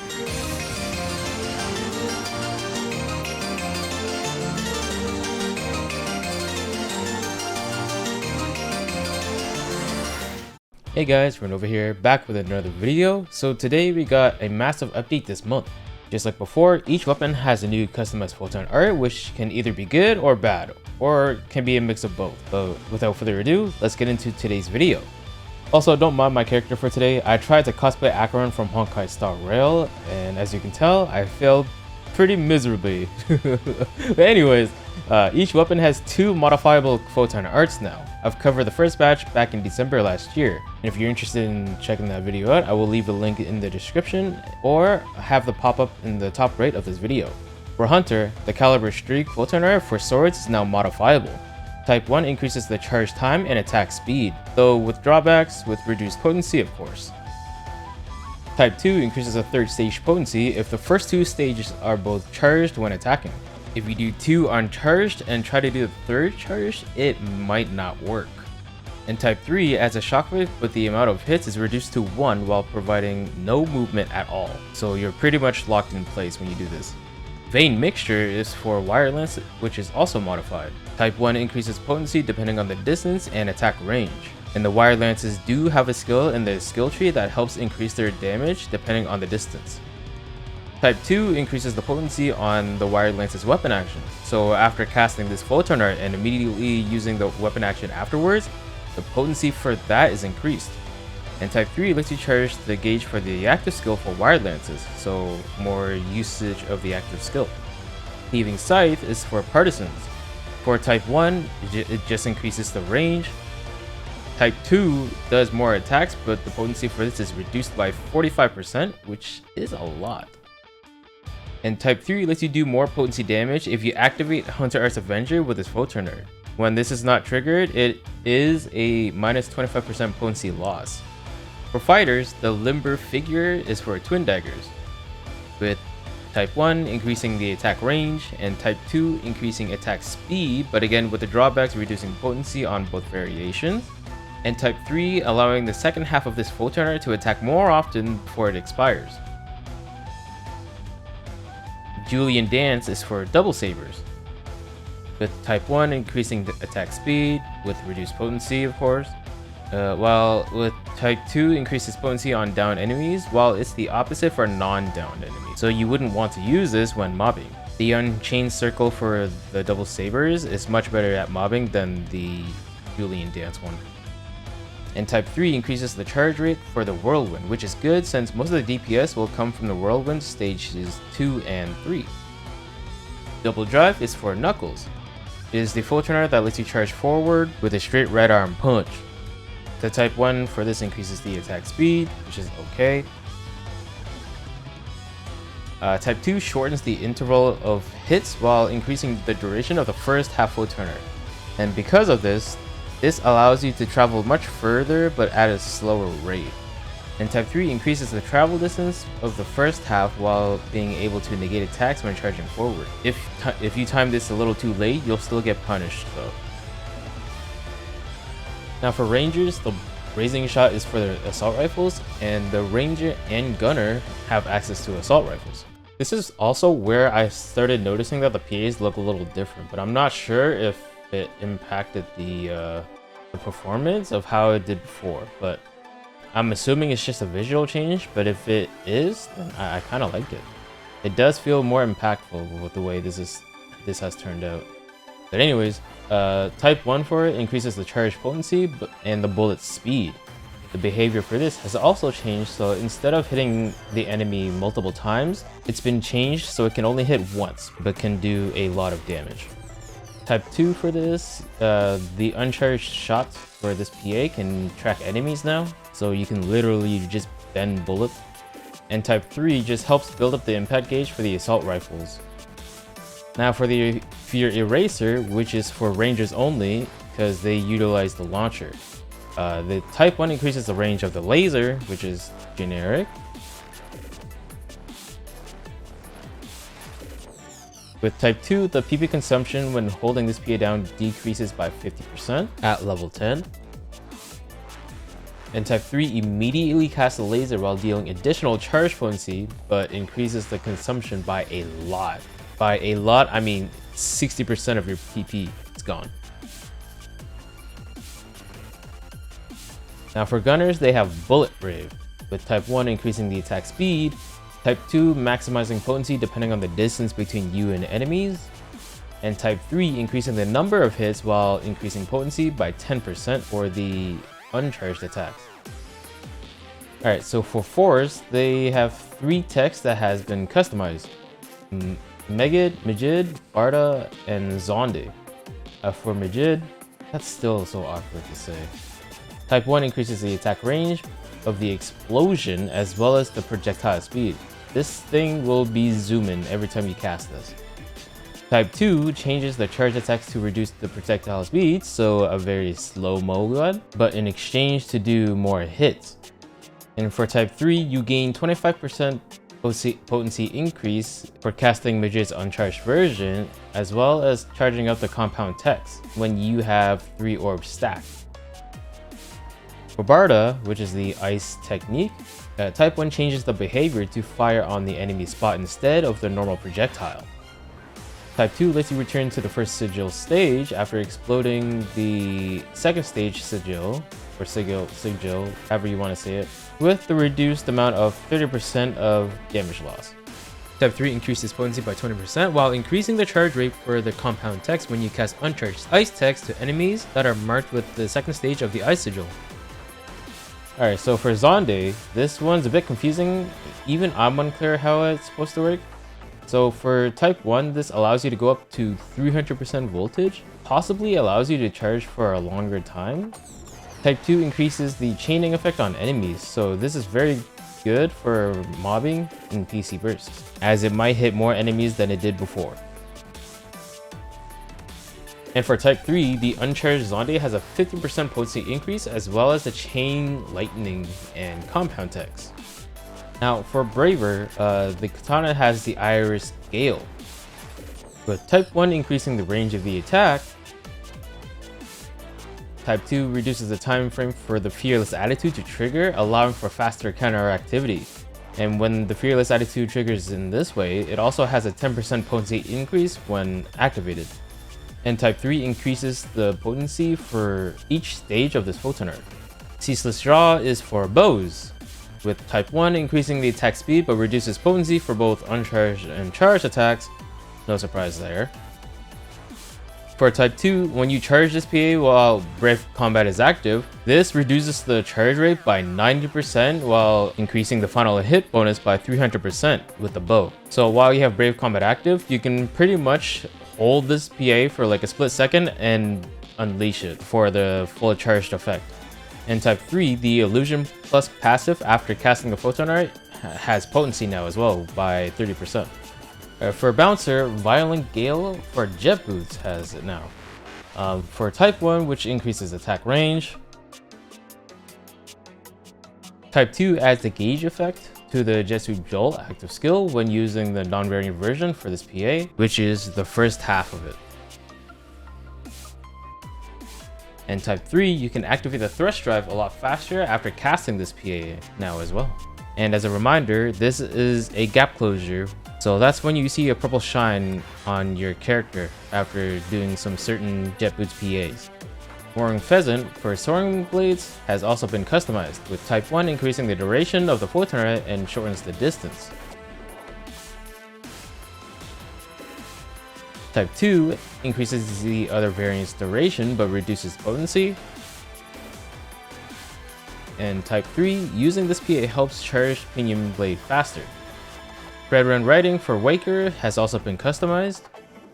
Hey guys, Ren over here, back with another video. So today we got a massive update this month. Just like before, each weapon has a new customized photon art, which can either be good or bad, or can be a mix of both. But without further ado, let's get into today's video. Also, don't mind my character for today. I tried to cosplay Acheron from Honkai Star Rail, and as you can tell, I failed pretty miserably. But anyways, each weapon has 2 modifiable photon arts now. I've covered the first batch back in December last year, and if you're interested in checking that video out, I will leave a link in the description or have the pop up in the top right of this video. For Hunter, the Calibur Streak photon art for swords is now modifiable. Type 1 increases the charge time and attack speed, though with drawbacks with reduced potency of course. Type 2 increases the 3rd stage potency if the first 2 stages are both charged when attacking. If you do 2 uncharged and try to do the 3rd charged, it might not work. And Type 3 adds a shockwave, but the amount of hits is reduced to 1 while providing no movement at all, so you're pretty much locked in place when you do this. Vane Mixture is for wire lance, which is also modified. Type 1 increases potency depending on the distance and attack range. And the wire lances do have a skill in the skill tree that helps increase their damage depending on the distance. Type 2 increases the potency on the wire lance's weapon action, so after casting this photon art and immediately using the weapon action afterwards, the potency for that is increased. And Type 3 lets you charge the gauge for the active skill for wire lances, so more usage of the active skill. Cleaving Scythe is for partisans. For Type 1, it just increases the range. Type 2 does more attacks, but the potency for this is reduced by 45%, which is a lot. And Type 3 lets you do more potency damage if you activate Hunter Arts Avenger with his photon art. When this is not triggered, it is a minus 25% potency loss. For fighters, the Limber Figure is for twin daggers, with Type 1 increasing the attack range and Type 2 increasing attack speed, but again with the drawbacks reducing potency on both variations, and Type 3 allowing the second half of this photon art to attack more often before it expires. Julien Dance is for double sabers, with Type 1 increasing the attack speed with reduced potency of course, while with Type 2 increases potency on down enemies, while it's the opposite for non-downed enemies, so you wouldn't want to use this when mobbing. The Unchained Circle for the double sabers is much better at mobbing than the Julien Dance one. And Type 3 increases the charge rate for the Whirlwind, which is good since most of the DPS will come from the Whirlwind stages 2 and 3. Double Drive is for Knuckles. It is the photon art that lets you charge forward with a straight right arm punch. The Type 1 for this increases the attack speed, which is okay. Type 2 shortens the interval of hits while increasing the duration of the first half photon art. And because of this allows you to travel much further but at a slower rate. And Type 3 increases the travel distance of the first half while being able to negate attacks when charging forward. If you time this a little too late, you'll still get punished though. Now for Rangers, the Razing Shot is for the assault rifles, and the Ranger and Gunner have access to assault rifles. This is also where I started noticing that the PAs look a little different, but I'm not sure if it impacted the performance of how it did before, but I'm assuming it's just a visual change, but if it is, then I kind of like it. It does feel more impactful with the way this has turned out. But anyways, Type 1 for it increases the charge potency and the bullet speed. The behavior for this has also changed, so instead of hitting the enemy multiple times, it's been changed so it can only hit once, but can do a lot of damage. Type 2 for this, the uncharged shots for this PA can track enemies now, so you can literally just bend bullets. And Type 3 just helps build up the impact gauge for the assault rifles. Now for your Eraser, which is for Rangers only, because they utilize the launcher. The Type 1 increases the range of the laser, which is generic. With Type 2, the PP consumption when holding this PA down decreases by 50% at level 10. And type 3 immediately casts a laser while dealing additional charge potency, but increases the consumption by a lot. By a lot, I mean 60% of your PP is gone. Now for gunners, they have Bullet Rave, with type 1 increasing the attack speed, type 2 maximizing potency depending on the distance between you and enemies, and type 3 increasing the number of hits while increasing potency by 10% for the uncharged attacks. Alright, so for force, they have 3 techs that has been customized. Megid, Barta, and Zonde. For Megid, that's still so awkward to say. Type 1 increases the attack range of the explosion as well as the projectile speed. This thing will be zooming every time you cast this. Type 2 changes the charge attacks to reduce the projectile speed, so a very slow-mo one, but in exchange to do more hits. And for type 3, you gain 25% potency increase for casting Megid's uncharged version, as well as charging up the compound techs when you have 3 orbs stacked. For Barta, which is the ice technique, type 1 changes the behavior to fire on the enemy spot instead of the normal projectile. Type 2 lets you return to the first sigil stage after exploding the second stage sigil, or sigil, however you want to say it, with the reduced amount of 30% of damage loss. Type 3 increases potency by 20% while increasing the charge rate for the compound techs when you cast uncharged ice techs to enemies that are marked with the second stage of the ice sigil. Alright, so for Zonde, this one's a bit confusing. Even I'm unclear how it's supposed to work. So for type 1, this allows you to go up to 300% voltage, possibly allows you to charge for a longer time. Type 2 increases the chaining effect on enemies, so this is very good for mobbing in PC bursts, as it might hit more enemies than it did before. And for type 3, the uncharged Zonde has a 50% potency increase, as well as the chain, lightning, and compound techs. Now for Braver, the katana has the Iris Gale, with type 1 increasing the range of the attack. Type 2 reduces the time frame for the Fearless Attitude to trigger, allowing for faster counter activity. And when the Fearless Attitude triggers in this way, it also has a 10% potency increase when activated. And type 3 increases the potency for each stage of this photon art. Ceaseless Draw is for bows, with type 1 increasing the attack speed but reduces potency for both uncharged and charged attacks. No surprise there. For type 2, when you charge this PA while Brave Combat is active, this reduces the charge rate by 90% while increasing the final hit bonus by 300% with the bow. So while you have Brave Combat active, you can pretty much hold this PA for like a split second and unleash it for the full charged effect. In type 3, the Illusion Plus passive after casting the Photon Art has potency now as well by 30%. For Bouncer, Violent Gale for Jet Boots has it now. For type 1, which increases attack range. Type 2 adds the Gauge effect to the Jetsuit Jolt active skill when using the non-variant version for this PA, which is the first half of it. And type 3, you can activate the thrust drive a lot faster after casting this PA now as well. And as a reminder, this is a gap closure, so that's when you see a purple shine on your character after doing some certain Jet Boots PAs. Soaring Pheasant for Soaring Blades has also been customized, with type 1 increasing the duration of the photon array and shortens the distance. Type 2 increases the other variant's duration but reduces potency. And type 3, using this PA helps charge Pinion Blade faster. Fredran Riding for Waker has also been customized.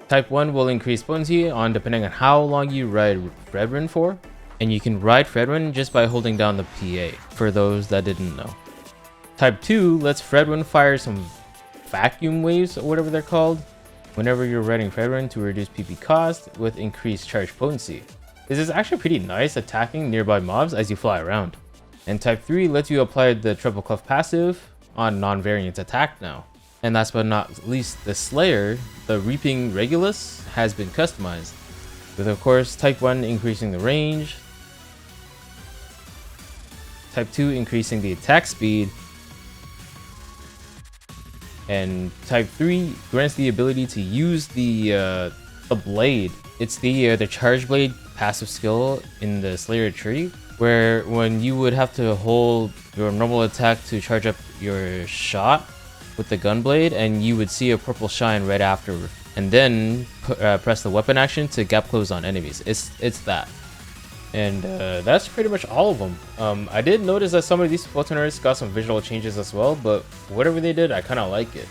Type 1 will increase potency depending on how long you ride Fredran for, and you can ride Fredran just by holding down the PA, for those that didn't know. Type 2 lets Fredran fire some vacuum waves, or whatever they're called, whenever you're riding Fredran to reduce PP cost with increased charge potency. This is actually pretty nice attacking nearby mobs as you fly around. And type 3 lets you apply the Triple Clef passive on non-variant attack now. And last but not least, the Slayer, the Reaping Regulus, has been customized, with of course type 1 increasing the range, Type 2 increasing the attack speed. And Type 3 grants the ability to use the blade. It's the Charge Blade passive skill in the Slayer tree, where when you would have to hold your normal attack to charge up your shot with the gun blade, and you would see a purple shine right after, and then press the weapon action to gap close on enemies. It's that. And that's pretty much all of them. I did notice that some of these Photon arts got some visual changes as well, but whatever they did, I kind of like it.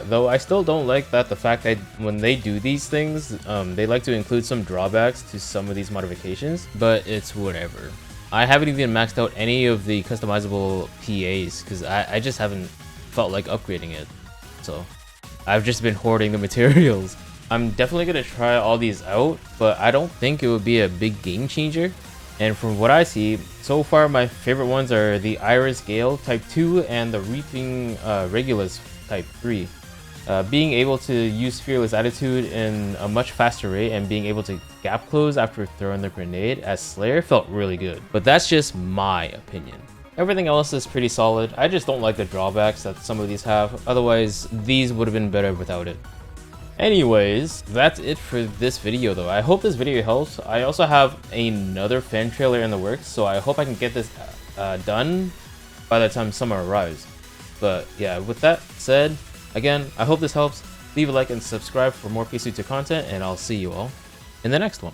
Though I still don't like that the fact that when they do these things, they like to include some drawbacks to some of these modifications, but it's whatever. I haven't even maxed out any of the customizable PAs because I just haven't felt like upgrading it. So I've just been hoarding the materials. I'm definitely going to try all these out, but I don't think it would be a big game changer. And from what I see, so far my favorite ones are the Iris Gale Type 2 and the Reaping Regulus Type 3. Being able to use Fearless Attitude in a much faster rate and being able to gap close after throwing the grenade as Slayer felt really good. But that's just my opinion. Everything else is pretty solid. I just don't like the drawbacks that some of these have. Otherwise, these would have been better without it. Anyways, that's it for this video though. I hope this video helps. I also have another fan trailer in the works, so I hope I can get this done by the time summer arrives. But yeah, with that said, again, I hope this helps. Leave a like and subscribe for more PSO2 content, and I'll see you all in the next one.